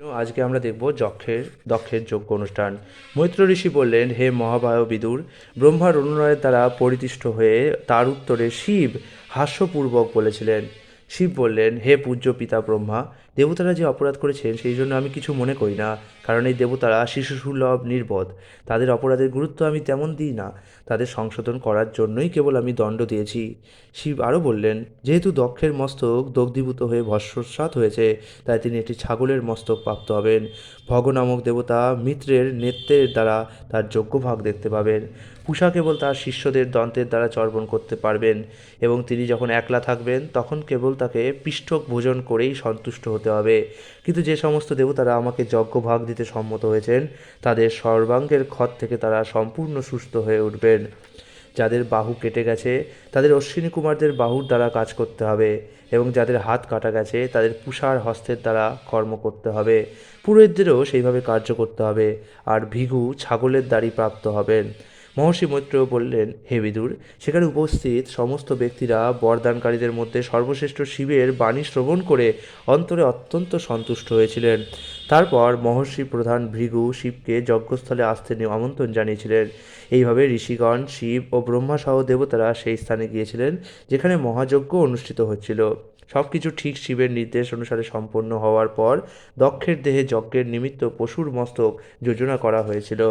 আজকে আমরা দেখব দক্ষের যজ্ঞ অনুষ্ঠান। মৈত্র ঋষি বললেন, হে মহাবায় বিদুর, ব্রহ্মার অনুনয়ের দ্বারা পরিতুষ্ট হয়ে তার উত্তরে শিব হাস্যপূর্বক বলেছিলেন। শিব বললেন, হে পূজ্য পিতা ব্রহ্মা, দেবতারা যে অপরাধ করেছেন সেই জন্য আমি কিছু মনে করি না, কারণ এই দেবতারা শিশুসুলভ নির্বোধ। তাদের অপরাধের গুরুত্ব আমি তেমন দিই না, তাদের সংশোধন করার জন্যই কেবল আমি দণ্ড দিয়েছি। শিব আরও বললেন, যেহেতু দক্ষের মস্তক দগ্ধীভূত হয়ে ভস্মসাৎ হয়েছে, তাই তিনি একটি ছাগলের মস্তক প্রাপ্ত হবেন। ভগ নামক দেবতা মিত্রের নেত্রের দ্বারা তার যজ্ঞভাগ দেখতে পাবেন। পূষা কেবল তার শিষ্যদের দন্তের দ্বারা চর্বণ করতে পারবেন, এবং তিনি যখন একলা থাকবেন তখন কেবল তাকে পিষ্টক ভোজন করেই সন্তুষ্ট হতে হবে। কিন্তু যে সমস্ত দেবতারা আমাকে যজ্ঞভাগ দিতে সম্মত হয়েছেন, তাদের সর্বাঙ্গের ক্ষত থেকে তারা সম্পূর্ণ সুস্থ হয়ে উঠবেন। যাদের বাহু কেটে গেছে তাদের অশ্বিনী কুমারদের বাহুর দ্বারা কাজ করতে হবে, এবং যাদের হাত কাটা গেছে তাদের পূষার হস্তের দ্বারা কর্ম করতে হবে। পুরোহিতদেরও সেইভাবে কার্য করতে হবে, আর ভৃগু ছাগলের দ্বারই প্রাপ্ত হবেন। মহর্ষি মৈত্র বললেন, হে বিদুর, সেখানে উপস্থিত সমস্ত ব্যক্তিরা বরদানকারীদের মধ্যে সর্বশ্রেষ্ঠ শিবের বাণী শ্রবণ করে অন্তরে অত্যন্ত সন্তুষ্ট হয়েছিলেন। তারপর মহর্ষি প্রধান ভৃগু শিবকে যজ্ঞস্থলে আসতে আমন্ত্রণ জানিয়েছিলেন। এইভাবে ঋষিগণ, শিব ও ব্রহ্মাসহ দেবতারা সেই স্থানে গিয়েছিলেন যেখানে মহাযজ্ঞ অনুষ্ঠিত হচ্ছিল। সব কিছু ঠিক শিবের নির্দেশ অনুসারে সম্পন্ন হওয়ার পর দক্ষের দেহে যজ্ঞের নিমিত্ত পশুর মস্তক যোজনা করা হয়েছিল।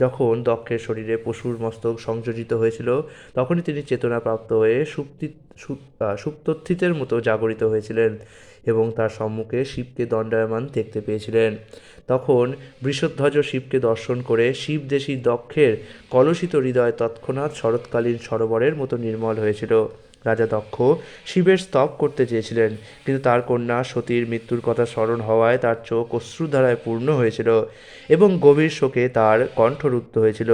যখন দক্ষের শরীরে পশুর মস্তক সংযোজিত হয়েছিল, তখনই তিনি চেতনাপ্রাপ্ত হয়ে সুপ্তস্থিতের মতো জাগরিত হয়েছিলেন, এবং তার সম্মুখে শিবকে দণ্ডায়মান দেখতে পেয়েছিলেন। তখন বৃষধ্বজ শিবকে দর্শন করে শিবদেশী দক্ষের কলুষিত হৃদয় তৎক্ষণাৎ শরৎকালীন সরোবরের মতো নির্মল হয়েছিল। রাজা দক্ষ শিবের স্তব করতে চেয়েছিলেন, কিন্তু তার কন্যা সতীর মৃত্যুর কথা স্মরণ হওয়ায় তার চোখ অশ্রুধারায় পূর্ণ হয়েছিল, এবং গভীর শোকে তার কণ্ঠরুদ্ধ হয়েছিল,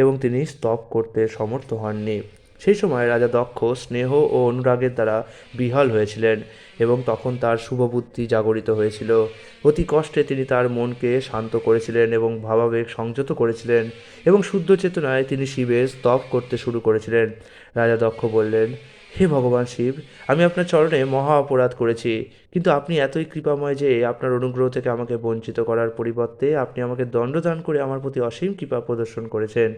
এবং তিনি স্তব করতে সমর্থ হননি। সেই সময় রাজা দক্ষ স্নেহ ও অনুরাগের দ্বারা বিহ্বল হয়েছিলেন, এবং তখন তার শুভবুদ্ধি জাগরিত হয়েছিল। অতি কষ্টে তিনি তার মনকে শান্ত করেছিলেন এবং ভাবাবেগ সংযত করেছিলেন, এবং শুদ্ধ চেতনায় তিনি শিবের স্তব করতে শুরু করেছিলেন। রাজা দক্ষ বললেন, হে ভগবান শিব, আমি আপনার চরণে মহা অপরাধ করেছি, কিন্তু আপনি এতই কৃপাময় যে আপনার অনুগ্রহ থেকে আমাকে বঞ্চিত করার পরিবর্তে আপনি আমাকে দণ্ডদান করে আমার প্রতি অসীম কৃপা প্রদর্শন করেছেন।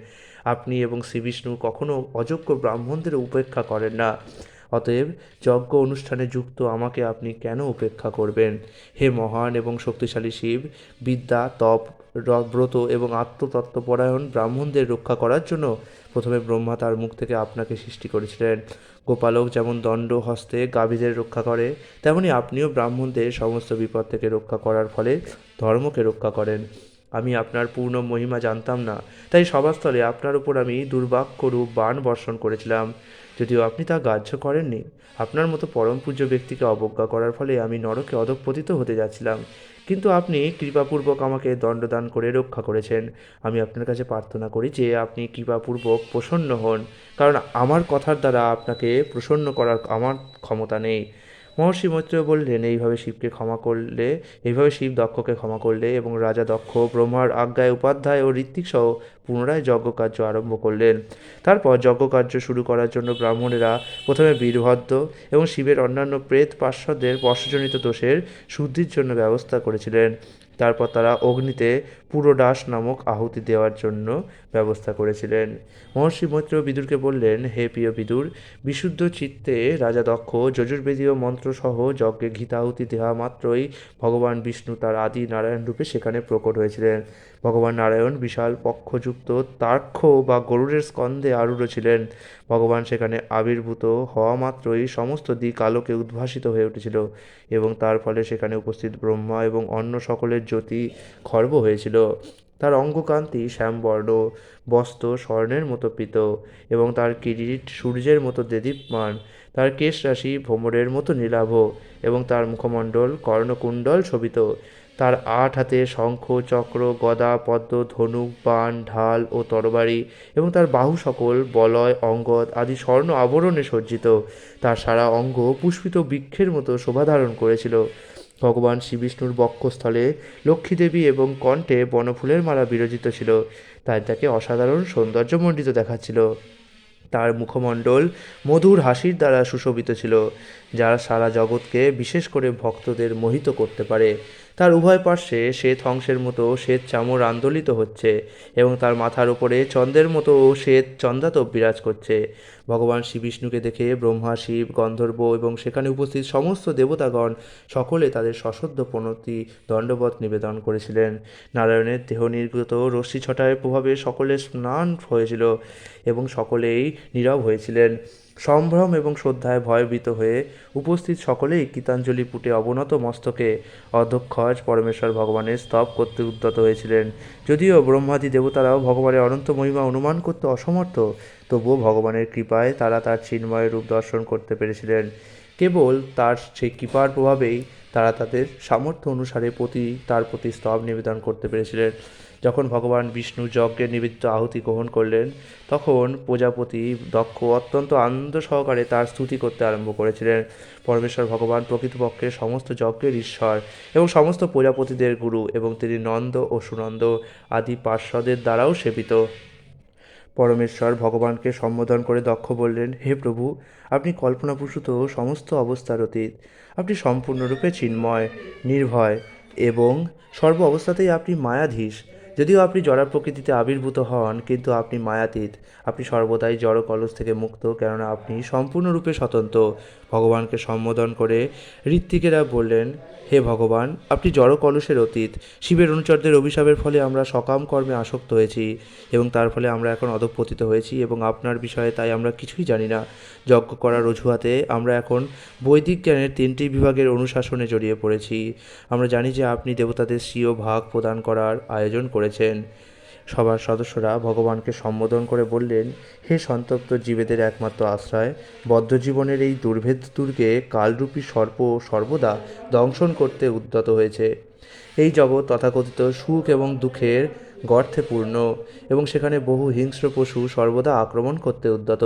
আপনি এবং শ্রীবিষ্ণু কখনও অযোগ্য ব্রাহ্মণদের উপেক্ষা করেন না, অতএব যজ্ঞ অনুষ্ঠানে যুক্ত আমাকে আপনি কেন উপেক্ষা করবেন? হে মহান এবং শক্তিশালী শিব, বিদ্যা, তপ, ব্রত এবং আত্মতত্ত্বপরায়ণ ব্রাহ্মণদের রক্ষা করার জন্য প্রথমে ব্রহ্মা তার মুখ থেকে আপনাকে সৃষ্টি করেছিলেন। গোপালক যেমন দণ্ড হস্তে গাভীদের রক্ষা করে, তেমনি আপনিও ব্রাহ্মণদের সমস্ত বিপদ থেকে রক্ষা করার ফলে ধর্মকে রক্ষা করেন। আমি আপনার পূর্ণ মহিমা জানতাম না, তাই সভাস্থলে আপনার উপর আমি দুর্বাক্যরূপ বাণ বর্ষণ করেছিলাম, যদিও আপনি তা গ্রাহ্য করেননি। আপনার মতো পরম পূজ্য ব্যক্তিকে অবজ্ঞা করার ফলে আমি নরকে অধঃপতিত হতে যাচ্ছিলাম, কিন্তু আপনি কৃপাপূর্বক আমাকে দণ্ডদান করে রক্ষা করেছেন। আমি আপনার কাছে প্রার্থনা করি যে আপনি কৃপাপূর্বক প্রসন্ন হন, কারণ আমার কথার দ্বারা আপনাকে প্রসন্ন করার আমার ক্ষমতা নেই। মহর্ষি মৈত্রেয় বললেন, এইভাবে শিব দক্ষকে ক্ষমা করলে, এবং রাজা দক্ষ ব্রহ্মার আজ্ঞায় উপাধ্যায় ও ঋত্বিক সহ পুনরায় যজ্ঞকার্য আরম্ভ করলেন। তারপর যজ্ঞকার্য শুরু করার জন্য ব্রাহ্মণেরা প্রথমে বীরভদ্র এবং শিবের অন্যান্য প্রেত পার্শ্বদের বর্ষজনিত দোষের শুদ্ধির জন্য ব্যবস্থা করেছিলেন। তারপর তারা অগ্নিতে পুরোডাস নামক আহুতি দেওয়ার জন্য ব্যবস্থা করেছিলেন। মহর্ষি মৈত্র বিদুরকে বললেন, হে প্রিয় বিদুর, বিশুদ্ধ চিত্তে রাজা দক্ষ যজুর্বেদীয় মন্ত্রসহ যজ্ঞে ঘৃতাহুতি দেওয়া মাত্রই ভগবান বিষ্ণু তার আদি নারায়ণ রূপে সেখানে প্রকট হয়েছিলেন। ভগবান নারায়ণ বিশাল পক্ষযুক্ত তার্ক্ষ বা গরুড়ের স্কন্ধে আরূঢ় ছিলেন। ভগবান সেখানে আবির্ভূত হওয়া মাত্রই সমস্ত দিক আলোকে উদ্ভাসিত হয়ে উঠেছিল, এবং তার ফলে সেখানে উপস্থিত ব্রহ্মা এবং অন্য সকলের জ্যোতি খর্ব হয়েছিল। তার অঙ্গকান্তি শ্যামবর্ণ, বস্ত্র স্বর্ণের মতো পীত, এবং তার কিরীট সূর্যের মতো দেদীপ্যমান। তার কেশরাশি ভ্রমরের মতো নীলাভ, এবং তার মুখমণ্ডল কর্ণকুণ্ডল শোভিত। তার ৮ হাতে শঙ্খ, চক্র, গদা, পদ্ম, ধনুক, বাণ, ঢাল ও তরবারি, এবং তার বাহু সকল বলয়, অঙ্গদ আদি স্বর্ণ আবরণে সজ্জিত। তার সারা অঙ্গ পুষ্পিত বৃক্ষের মতো শোভা ধারণ করেছিল। ভগবান শ্রীবিষ্ণুর বক্ষস্থলে লক্ষ্মীদেবী এবং কণ্ঠে বনফুলের মালা বিরাজিত ছিল, তাই তাকে অসাধারণ সৌন্দর্যমণ্ডিত দেখাচ্ছিল। তার মুখমণ্ডল মধুর হাসির দ্বারা সুশোভিত ছিল, যা সারা জগৎকে বিশেষ করে ভক্তদের মোহিত করতে পারে। তার উভয় পার্শ্বে শ্বেত হংসের মতো শ্বেত চামর আন্দোলিত হচ্ছে এবং তার মাথার উপরে চন্দ্রের মতো শ্বেত চন্দ্রাতপ বিরাজ করছে। ভগবান শ্রী বিষ্ণুকে দেখে ব্রহ্মা, শিব, গন্ধর্ব এবং সেখানে উপস্থিত সমস্ত দেবতাগণ সকলে তাদের সশ্রদ্ধ প্রণতি দণ্ডবত নিবেদন করেছিলেন। নারায়ণের দেহ নির্গত রশ্মি ছটায় প্রভাবে সকলে স্নান হয়েছিল এবং সকলেই নীরব হয়েছিলেন। সম্ভ্রম এবং শ্রদ্ধায় ভয়ভীত হয়ে উপস্থিত সকলেই গীতাঞ্জলি পুটে অবনত মস্তকে অধ্যক্ষজ পরমেশ্বর ভগবানের স্তব করতে উদ্যত হয়েছিলেন। যদিও ব্রহ্মাদি দেবতারাও ভগবানের অনন্ত মহিমা অনুমান করতে অসমর্থ, তবুও ভগবানের কৃপায় তারা তার চিন্ময় রূপ দর্শন করতে পেরেছিলেন। কেবল তার সেই কৃপার প্রভাবেই তারা তাদের সামর্থ্য অনুসারে তার প্রতি স্তব নিবেদন করতে পেরেছিলেন। যখন ভগবান বিষ্ণু যজ্ঞের নিবেদিত আহুতি গ্রহণ করলেন, তখন প্রজাপতি দক্ষ অত্যন্ত আনন্দ সহকারে তার স্তুতি করতে আরম্ভ করেছিলেন। পরমেশ্বর ভগবান প্রকৃতপক্ষে সমস্ত যজ্ঞের ঈশ্বর এবং সমস্ত প্রজাপতিদের গুরু, এবং তিনি নন্দ ও সুনন্দ আদি পার্শ্বদের দ্বারাও সেবিত। পরমেশ্বর ভগবানকে সম্বোধন করে দক্ষ বললেন, হে প্রভু, আপনি কল্পনাপ্রসূত সমস্ত অবস্থার অতীত। আপনি সম্পূর্ণরূপে চিন্ময়, নির্ভয় এবং সর্ব অবস্থাতেই আপনি মায়াধীশ। যদিও আপনি জড় প্রকৃতিতে আবির্ভূত হন, কিন্তু আপনি মায়াতীত। আপনি সর্বদাই জড় কলস থেকে মুক্ত, কেননা আপনি সম্পূর্ণরূপে স্বতন্ত্র। ভগবানকে সম্বোধন করে ঋত্বিকেরা বললেন, হে ভগবান, আপনি জড় কলসের অতীত। শিবের অনুচরদের অভিশাপের ফলে আমরা সকাম কর্মে আসক্ত হয়েছি এবং তার ফলে আমরা এখন অধঃপতিত হয়েছি এবং আপনার বিষয়ে তাই আমরা কিছুই জানি না। যজ্ঞ করার অজুহাতে আমরা এখন বৈদিক জ্ঞানের 3টি বিভাগের অনুশাসনে জড়িয়ে পড়েছি। আমরা জানি যে আপনি দেবতাদের স্বীয় ভাগ প্রদান করার আয়োজন করেছেন। সবার সদস্যরা ভগবানকে সম্বোধন করে বললেন, হে সন্তপ্ত জীবেদের একমাত্র আশ্রয়, বদ্ধজীবনের এই দুর্ভেদ দুর্গে কালরূপী সর্প সর্বদা দংশন করতে উদ্যত হয়েছে। এই জগৎ তথাকথিত সুখ এবং দুঃখের গর্তে পূর্ণ এবং সেখানে বহু হিংস্র পশু সর্বদা আক্রমণ করতে উদ্যত।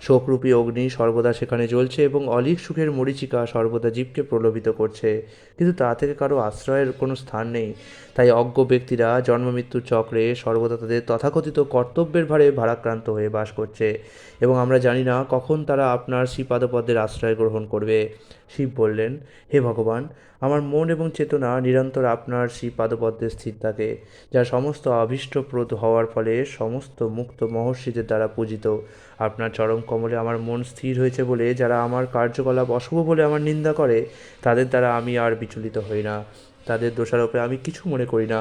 শোকরূপী অগ্নি সর্বদা সেখানে জ্বলছে এবং অলীক সুখের মরীচিকা সর্বদা জীবকে প্রলোভিত করছে, কিন্তু তা থেকে কারো আশ্রয়ের কোনো স্থান নেই। তাই অজ্ঞ ব্যক্তিরা জন্মমৃত্যুর চক্রে সর্বদা তাদের তথাকথিত কর্তব্যের ভারে ভারাক্রান্ত হয়ে বাস করছে এবং আমরা জানি না কখন তারা আপনার শ্রীপাদপদ্মের আশ্রয় গ্রহণ করবে। শিব বললেন, হে ভগবান, আমার মন এবং চেতনা নিরন্তর আপনার শ্রীপাদপদ্মে স্থির থাকে, যা সমস্ত অভীষ্টপ্রদ হওয়ার ফলে সমস্ত মুক্ত মহর্ষিদের দ্বারা পূজিত। আপনার চরম কমলে আমার মন স্থির হয়েছে বলে যারা আমার কার্যকলাপ অশুভ বলে আমার নিন্দা করে, তাদের দ্বারা আমি আর বিচলিত হই না। তাদের দোষারোপে আমি কিছু মনে করি না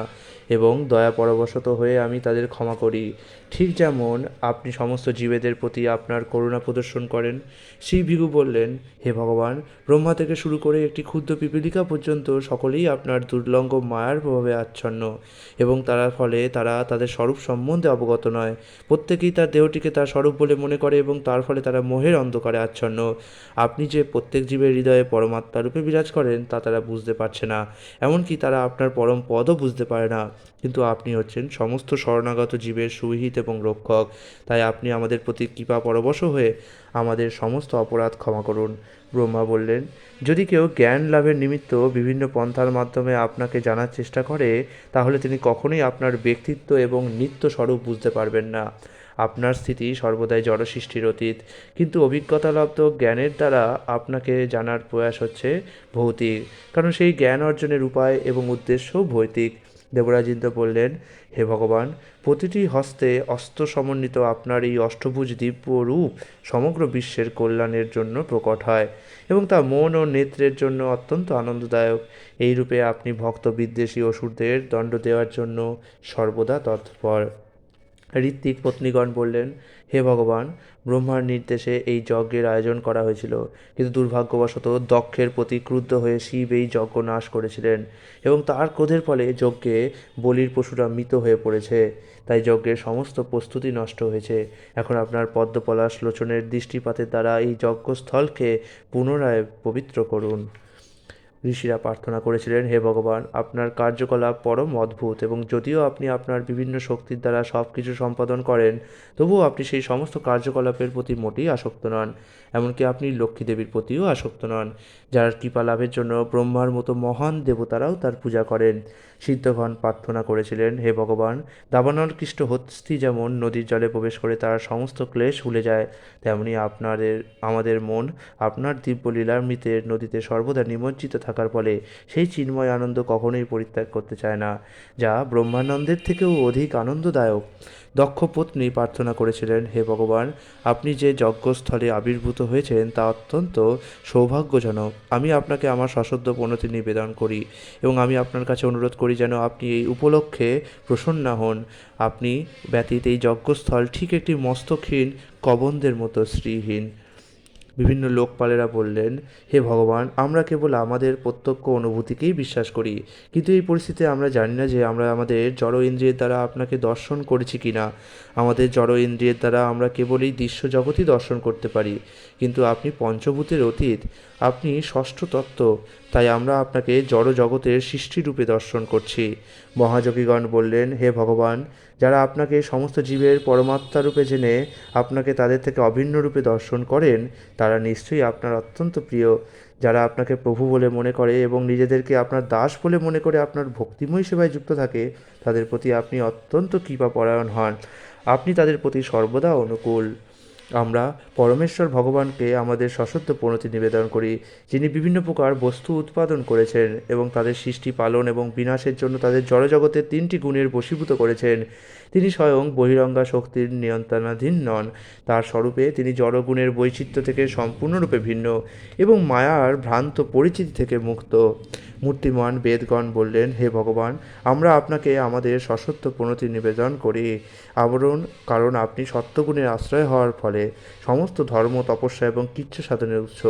এবং দয়া পরবশত হয়ে আমি তাদের ক্ষমা করি, ঠিক যেমন আপনি সমস্ত জীবেদের প্রতি আপনার করুণা প্রদর্শন করেন। শ্রী ভিগু বললেন, হে ভগবান, ব্রহ্মা থেকে শুরু করে একটি ক্ষুদ্র পিপীলিকা পর্যন্ত সকলেই আপনার দুর্লঙ্ঘ মায়ার প্রভাবে আচ্ছন্ন এবং তার ফলে তারা তাদের স্বরূপ সম্বন্ধে অবগত নয়। প্রত্যেকেই তার দেহটিকে তার স্বরূপ বলে মনে করে এবং তার ফলে তারা মোহের অন্ধকারে আচ্ছন্ন। আপনি যে প্রত্যেক জীবের হৃদয়ে পরমাত্মারূপে বিরাজ করেন তা তারা বুঝতে পারছে না, এমনকি তারা আপনার পরম পদও বুঝতে পারে না। কিন্তু আপনি হচ্ছেন সমস্ত শরণাগত জীবের সুহিত এবং রক্ষক। তাই আপনি আমাদের প্রতি কৃপা পরবশ হয়ে আমাদের সমস্ত অপরাধ ক্ষমা করুন। ব্রহ্মা বললেন, যদি কেউ জ্ঞান লাভের নিমিত্ত বিভিন্ন পন্থার মাধ্যমে আপনাকে জানার চেষ্টা করে, তাহলে তিনি কখনোই আপনার ব্যক্তিত্ব এবং নিত্য স্বরূপ বুঝতে পারবেন না। আপনার স্থিতি সর্বদাই জড়সৃষ্টির অতীত, কিন্তু অভিজ্ঞতালব্ধ জ্ঞানের দ্বারা আপনাকে জানার প্রয়াস হচ্ছে ভৌতিক, কারণ সেই জ্ঞান অর্জনের উপায় এবং উদ্দেশ্যও ভৌতিক। দেবরাজ ইন্দ্র বললেন, হে ভগবান, প্রতিটি হস্তে অস্ত্র সমন্বিত আপনার এই অষ্টভুজ দিব্য রূপ সমগ্র বিশ্বের কল্যাণের জন্য প্রকট হয় এবং তা মন ও নেত্রের জন্য অত্যন্ত আনন্দদায়ক। এই রূপে আপনি ভক্ত বিদ্বেষী অসুরদের দণ্ড দেওয়ার জন্য সর্বদা তৎপর। ঋত্বিক পত্নীগণ বললেন, হে ভগবান, ব্রহ্মার নির্দেশে এই যজ্ঞের আয়োজন করা হয়েছিল, কিন্তু দুর্ভাগ্যবশত দক্ষের প্রতি ক্রুদ্ধ হয়ে শিব এই যজ্ঞ নাশ করেছিলেন এবং তার ক্রোধের ফলে যজ্ঞে বলির পশুরা মৃত হয়ে পড়েছে। তাই যজ্ঞের সমস্ত প্রস্তুতি নষ্ট হয়েছে। এখন আপনার পদ্মপলাশ লোচনের দৃষ্টিপাতের দ্বারা এই যজ্ঞস্থলকে পুনরায় পবিত্র করুন। ঋষিরা প্রার্থনা করেছিলেন, হে ভগবান, আপনার কার্যকলাপ পরম অদ্ভুত এবং যদিও আপনি আপনার বিভিন্ন শক্তির দ্বারা সব কিছু সম্পাদন করেন, তবুও আপনি সেই সমস্ত কার্যকলাপের প্রতি মোটেই আসক্ত নন। এমনকি আপনি লক্ষ্মী দেবীর প্রতিও আসক্ত নন, যার কৃপা লাভের জন্য ব্রহ্মার মতো মহান দেবতারাও তার পূজা করেন। সিদ্ধগণ প্রার্থনা করেছিলেন, হে ভগবান, দাবানলকৃষ্ট হস্তি যেমন নদীর জলে প্রবেশ করে তার সমস্ত ক্লেশ ভুলে যায়, তেমনি আমাদের মন আপনার দিব্য লীলামৃতের নদীতে সর্বদা নিমজ্জিত থাকা থাকার ফলে সেই চিন্ময় আনন্দ কখনোই পরিত্যাগ করতে চায় না, যা ব্রহ্মানন্দের থেকেও অধিক আনন্দদায়ক। দক্ষ পত্নী প্রার্থনা করেছিলেন, হে ভগবান, আপনি যে যজ্ঞস্থলে আবির্ভূত হয়েছেন তা অত্যন্ত সৌভাগ্যজনক। আমি আপনাকে আমার সশ্রদ্ধ প্রণতি নিবেদন করি এবং আমি আপনার কাছে অনুরোধ করি যেন আপনি এই উপলক্ষে প্রসন্ন হন। আপনি ব্যতীত এই যজ্ঞস্থল ঠিক একটি মস্তকহীন কবন্দের মতো শ্রীহীন। বিভিন্ন লোকপালেরা বললেন, হে ভগবান, আমরা কেবল আমাদের প্রত্যক্ষ অনুভূতিকেই বিশ্বাস করি, কিন্তু এই পরিস্থিতিতে আমরা জানি না যে আমরা আমাদের জড় ইন্দ্রিয়ের দ্বারা আপনাকে দর্শন করেছি কিনা। আমাদের জড় ইন্দ্রিয়ের দ্বারা আমরা কেবল এই দৃশ্য জগতই দর্শন করতে পারি, কিন্তু আপনি পঞ্চভূতের অতীত, আপনি ষষ্ঠ তত্ত্ব, তাই আমরা আপনাকে জড় জগতের সৃষ্টিরূপে দর্শন করছি। মহাযোগীগণ বললেন, হে ভগবান, যারা আপনাকে সমস্ত জীবের পরমাত্মা রূপে জেনে আপনাকে তাদের থেকে অভিন্ন রূপে দর্শন করেন, তারা নিশ্চয়ই আপনার অত্যন্ত প্রিয়। যারা আপনাকে প্রভু বলে মনে করে এবং নিজেদেরকে আপনার দাস বলে মনে করে আপনার ভক্তিময় সেবায় যুক্ত থাকে, তাদের প্রতি আপনি অত্যন্ত কৃপাপরায়ণ হন। আপনি তাদের প্রতি সর্বদা অনুকূল। আমরা পরমেশ্বর ভগবানকে আমাদের সশ্রদ্ধ প্রণতি নিবেদন করি, যিনি বিভিন্ন প্রকার বস্তু উৎপাদন করেছেন এবং তাদের সৃষ্টি, পালন এবং বিনাশের জন্য তাদের জড়জগতের 3টি গুণের বশীভূত করেছেন। তিনি স্বয়ং বহিরঙ্গা শক্তির নিয়ন্ত্রণাধীন নন। তার স্বরূপে তিনি জড়গুণের বৈচিত্র্য থেকে সম্পূর্ণরূপে ভিন্ন এবং মায়ার ভ্রান্ত পরিচিতি থেকে মুক্ত। মূর্তিমান বেদগণ বললেন, হে ভগবান, আমরা আপনাকে আমাদের সশ্রদ্ধ প্রণতি নিবেদন করি কারণ আপনি সত্যগুণের আশ্রয় হওয়ার ফলে সমস্ত ধর্ম, তপস্যা এবং কীর্তি সাধনের উৎস।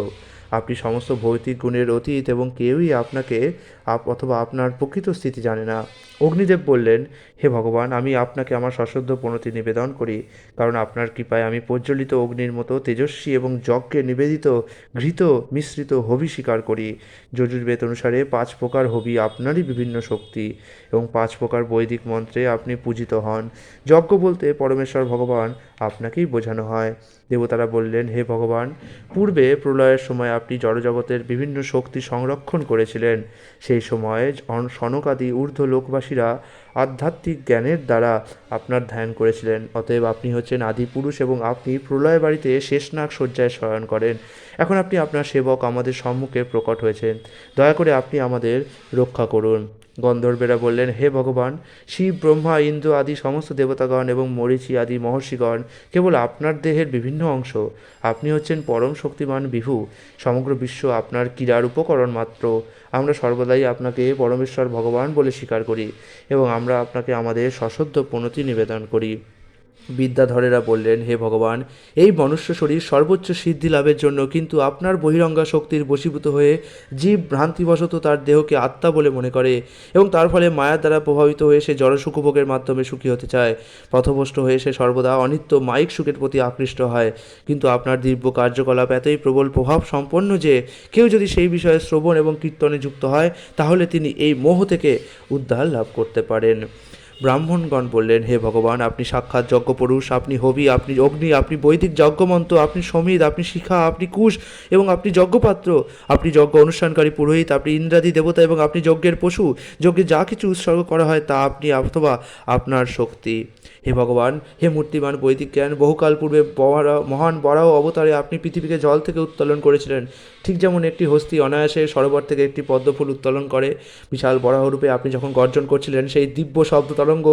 আপনি সমস্ত ভৌতিক গুণের অতীত এবং কেউই আপনাকে অথবা আপনার প্রকৃত স্থিতি জানে না। অগ্নিদেব বললেন, হে ভগবান, আমি আপনাকে আমার সশ্রদ্ধ প্রণতি নিবেদন করি, কারণ আপনার কৃপায় আমি প্রজ্বলিত অগ্নির মতো তেজস্বী এবং যজ্ঞে নিবেদিত ঘৃত মিশ্রিত হবি স্বীকার করি। যজুর্বেদ অনুসারে 5 প্রকার হবি আপনারই বিভিন্ন শক্তি এবং 5 প্রকার বৈদিক মন্ত্রে আপনি পূজিত হন। যজ্ঞ বলতে পরমেশ্বর ভগবান আপনাকেই বোঝানো হয়। দেবতারা বললেন, হে ভগবান, পূর্বে প্রলয়ের সময় আপনি জড়জগতের বিভিন্ন শক্তি সংরক্ষণ করেছিলেন। সেই সময় সনকাদি ঊর্ধ্ব লোকবাসীরা আধ্যাত্মিক জ্ঞানের দ্বারা আপনার ধ্যান করেছিলেন। অতএব আপনি হচ্ছেন আদি পুরুষ এবং আপনি প্রলয় বাড়িতে শেষনাগ শয্যায় শয়ন করেন। এখন আপনি আপনার সেবক আমাদের সম্মুখে প্রকট হয়েছেন। দয়া করে আপনি আমাদের রক্ষা করুন। গন্ধর্বেরা বললেন, হে ভগবান, শিব, ব্রহ্মা, ইন্দ্র আদি সমস্ত দেবতাগণ এবং মরীচি আদি মহর্ষিগণ কেবল আপনার দেহের বিভিন্ন অংশ। আপনি হচ্ছেন পরম শক্তিমান বিভু। সমগ্র বিশ্ব আপনার ক্রীড়ার উপকরণ মাত্র। আমরা সর্বদাই আপনাকে পরমেশ্বর ভগবান বলে স্বীকার করি এবং আমরা আপনাকে আমাদের সশ্রদ্ধ প্রণতি নিবেদন করি। বিদ্যাধরেরা বললেন, হে ভগবান, এই মনুষ্য শরীর সর্বোচ্চ সিদ্ধি লাভের জন্য, কিন্তু আপনার বহিরঙ্গা শক্তির বশীভূত হয়ে জীব ভ্রান্তিবশত তার দেহকে আত্মা বলে মনে করে এবং তার ফলে মায়ার দ্বারা প্রভাবিত হয়ে সে জড় সুখভোগের মাধ্যমে সুখী হতে চায়। পথভ্রষ্ট হয়ে সে সর্বদা অনিত্য মায়িক সুখের প্রতি আকৃষ্ট হয়। কিন্তু আপনার দিব্য কার্যকলাপ এতই প্রবল প্রভাব সম্পন্ন যে কেউ যদি সেই বিষয়ে শ্রবণ এবং কীর্তনে যুক্ত হয়, তাহলে তিনি এই মোহ থেকে উদ্ধার লাভ করতে পারেন। ব্রাহ্মণগণ বললেন, হে ভগবান, আপনি সাক্ষাৎ যজ্ঞপুরুষ, আপনি হবি, আপনি অগ্নি, আপনি বৈদিক যজ্ঞমন্ত্র, আপনি সমিদ, আপনি শিখা, আপনি কুশ এবং আপনি যজ্ঞপাত্র, আপনি যজ্ঞ অনুষ্ঠানকারী পুরোহিত, আপনি ইন্দ্রাদি দেবতা এবং আপনি যজ্ঞের পশু। যজ্ঞে যা কিছু উৎসর্গ করা হয় তা আপনি অথবা আপনার শক্তি। হে ভগবান, হে মূর্তিমান বৈদিক জ্ঞান, বহুকাল পূর্বে মহান বরাহ অবতারে আপনি পৃথিবীকে জল থেকে উত্তোলন করেছিলেন। ঠিক যেমন একটি হস্তি অনায়াসে সরোবর থেকে একটি পদ্মফুল উত্তোলন করে, বিশাল বরাহরূপে আপনি যখন গর্জন করছিলেন, সেই দিব্য শব্দ তরঙ্গ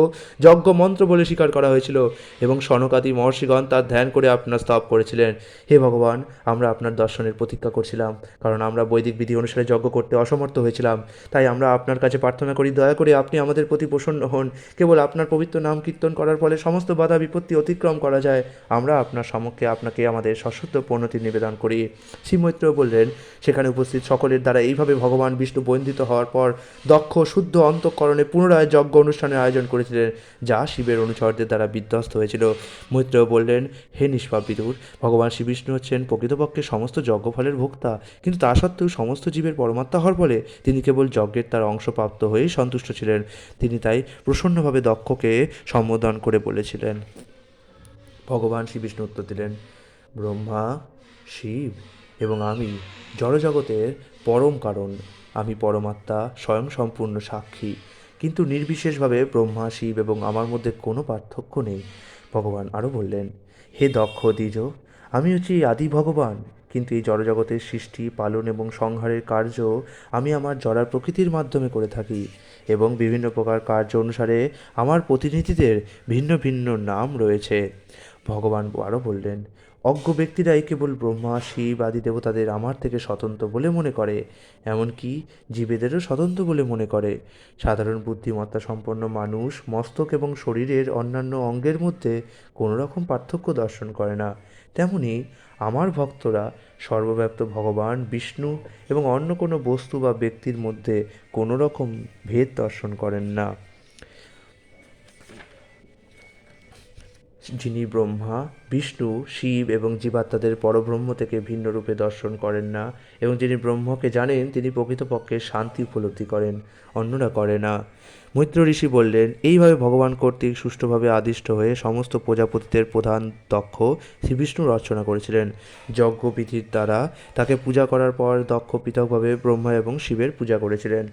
যজ্ঞ মন্ত্র বলে স্বীকার করা হয়েছিল এবং সনকাদি মহর্ষিগণ তার ধ্যান করে আপনার স্তব করেছিলেন। হে ভগবান, আমরা আপনার দর্শনের প্রতীক্ষা করছিলাম, কারণ আমরা বৈদিক বিধি অনুসারে যজ্ঞ করতে অসমর্থ হয়েছিলাম। তাই আমরা আপনার কাছে প্রার্থনা করি, দয়া করে আপনি আমাদের প্রতি প্রসন্ন হন। কেবল আপনার পবিত্র নাম কীর্তন করার ফলে সমস্ত বাধা বিপত্তি অতিক্রম করা যায়। আমরা আপনার সম্মুখে আপনাকে আমাদের সশ্রদ্ধ প্রণতি নিবেদন করি। শ্রীমৈত্র বললেন, সেখানে উপস্থিত সকলের দ্বারা এইভাবে ভগবান বিষ্ণু বন্দিত হওয়ার পর দক্ষ শুদ্ধ অন্তঃকরণে পুনরায় যজ্ঞ অনুষ্ঠানের আয়োজন করেছিলেন, যা শিবের অনুচরদের দ্বারা বিধ্বস্ত হয়েছিল। মৈত্র বললেন, হে নিষ্পাপ বিদুর, ভগবান শ্রী বিষ্ণু হচ্ছেন প্রকৃতপক্ষে সমস্ত যজ্ঞফলের ভোক্তা, কিন্তু তা সত্ত্বেও সমস্ত জীবের পরমাত্মা হওয়ার ফলে তিনি কেবল যজ্ঞের তার অংশপ্রাপ্ত হয়েই সন্তুষ্ট ছিলেন। তিনি তাই প্রসন্নভাবে দক্ষকে সম্বোধন করে বলেছিলেন। ভগবান শ্রী বিষ্ণু উত্তর দিলেন, ব্রহ্মা, শিব এবং আমি জড়জগতের পরম কারণ। আমি পরমাত্মা স্বয়ং সম্পূর্ণ সাক্ষী, কিন্তু নির্বিশেষভাবে ব্রহ্মা, শিব এবং আমার মধ্যে কোনো পার্থক্য নেই। ভগবান আরও বললেন, হে দক্ষ দ্বিজ, আমি হচ্ছি আদি ভগবান, কিন্তু এই জড়জগতের সৃষ্টি, পালন এবং সংহারের কার্য আমি আমার জড়ার প্রকৃতির মাধ্যমে করে থাকি, এবং বিভিন্ন প্রকার কার্য অনুসারে আমার প্রতিনিধিদের ভিন্ন ভিন্ন নাম রয়েছে। ভগবান আরও বললেন, অজ্ঞ ব্যক্তিরাই কেবল ব্রহ্মা, শিব আদি দেবতাদের আমার থেকে স্বতন্ত্র বলে মনে করে, এমনকি জীবেদেরও স্বতন্ত্র বলে মনে করে। সাধারণ বুদ্ধিমত্তা সম্পন্ন মানুষ মস্তক এবং শরীরের অন্যান্য অঙ্গের মধ্যে কোনো রকম পার্থক্য দর্শন করে না। তেমনি আমার ভক্তরা সর্বব্যাপ্ত ভগবান বিষ্ণু এবং অন্য কোনো বস্তু বা ব্যক্তির মধ্যে কোনো রকম ভেদ দর্শন করেন না। যিনি ব্রহ্মা, বিষ্ণু, শিব এবং জীবাত্মাদের পরব্রহ্ম থেকে ভিন্ন রূপে দর্শন করেন না, এবং যিনি ব্রহ্মকে জানেন তিনি প্রকৃতপক্ষে শান্তি উপলব্ধি করেন, অন্যরা করে না। মৈত্র ঋষি বললেন, এইভাবে ভগবান কর্তৃক সুষ্ঠুভাবে আদিষ্ট হয়ে সমস্ত প্রজাপতিদের প্রধান দক্ষ শ্রীবিষ্ণুর অর্চনা করেছিলেন। যজ্ঞবিধির দ্বারা তাকে পূজা করার পর দক্ষ পৃথকভাবে ব্রহ্মা এবং শিবের পূজা করেছিলেন।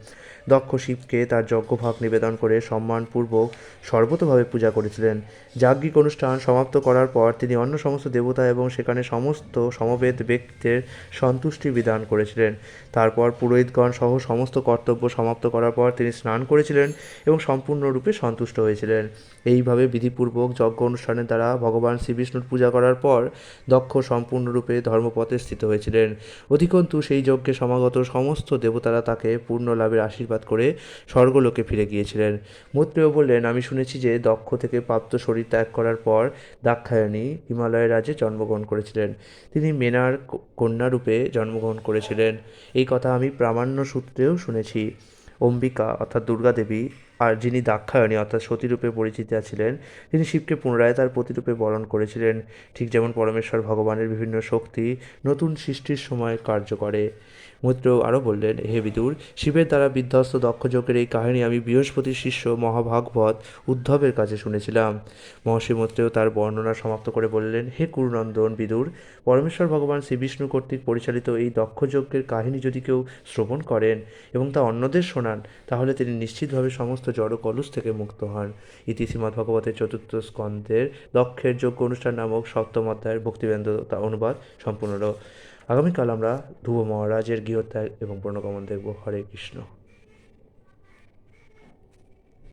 দক্ষ শিবকে তার যজ্ঞভাগ নিবেদন করে সম্মানপূর্বক সর্বতোভাবে পূজা করেছিলেন। যাজ্ঞিক অনুষ্ঠান সমাপ্ত করার পর তিনি অন্য সমস্ত দেবতা এবং সেখানে সমস্ত সমবেত ব্যক্তিদের সন্তুষ্টি বিধান করেছিলেন। তারপর পুরোহিতগণ সহ সমস্ত কর্তব্য সমাপ্ত করার পর তিনি স্নান করেছিলেন এবং সম্পূর্ণরূপে সন্তুষ্ট হয়েছিলেন। এইভাবে বিধিপূর্বক যজ্ঞ অনুষ্ঠানের দ্বারা ভগবান শ্রীবিষ্ণুর পূজা করার পর দক্ষ সম্পূর্ণরূপে ধর্মপথে স্থিত হয়েছিলেন। অধিকন্তু সেই যজ্ঞে সমাগত সমস্ত দেবতারা তাকে পূর্ণ লাভের আশীর্বাদ করে স্বর্গলোকে ফিরে গিয়েছিলেন। মৈত্রেয় বললেন, আমি শুনেছি যে দক্ষ থেকে প্রাপ্ত শরীর ত্যাগ করার পর দাক্ষায়ণী হিমালয়ের রাজ্যে জন্মগ্রহণ করেছিলেন। তিনি মেনার কন্যারূপে জন্মগ্রহণ করেছিলেন। এই কথা আমি প্রামাণ্য সূত্রেও শুনেছি। অম্বিকা অর্থাৎ দুর্গা দেবী আর যিনি দাক্ষায়ণী অর্থাৎ সতীরূপে পরিচিতা ছিলেন, তিনি শিবকে পুনরায় তার প্রতিরূপে বরণ করেছিলেন, ঠিক যেমন পরমেশ্বর ভগবানের বিভিন্ন শক্তি নতুন সৃষ্টির সময় কার্য করে। মৈত্র আরও বললেন, হে বিদুর, শিবের দ্বারা বিধ্বস্ত দক্ষযজ্ঞের এই কাহিনী আমি বৃহস্পতির শিষ্য মহাভাগবত উদ্ধবের কাছে শুনেছিলাম। মহর্ষি মৈত্রেয় তার বর্ণনা সমাপ্ত করে বললেন, হে কুরুনন্দন বিদুর, পরমেশ্বর ভগবান শ্রীবিষ্ণু কর্তৃক পরিচালিত এই দক্ষযজ্ঞের কাহিনী যদি কেউ শ্রবণ করেন এবং তা অন্যদের শোনান, তাহলে তিনি নিশ্চিতভাবে সমস্ত জড় কলুষ থেকে মুক্ত হন। ইতি শ্রীমদ্ভগবতের চতুর্থ স্কন্ধের দক্ষের যজ্ঞ অনুষ্ঠান নামক সপ্তম অধ্যায়ের ভক্তিবেদান্ত অনুবাদ সম্পূর্ণ হল। আগামীকাল আমরা ধ্রুব মহারাজের গৃহত্যাগ এবং পূর্ণকামন দেখব। হরে কৃষ্ণ।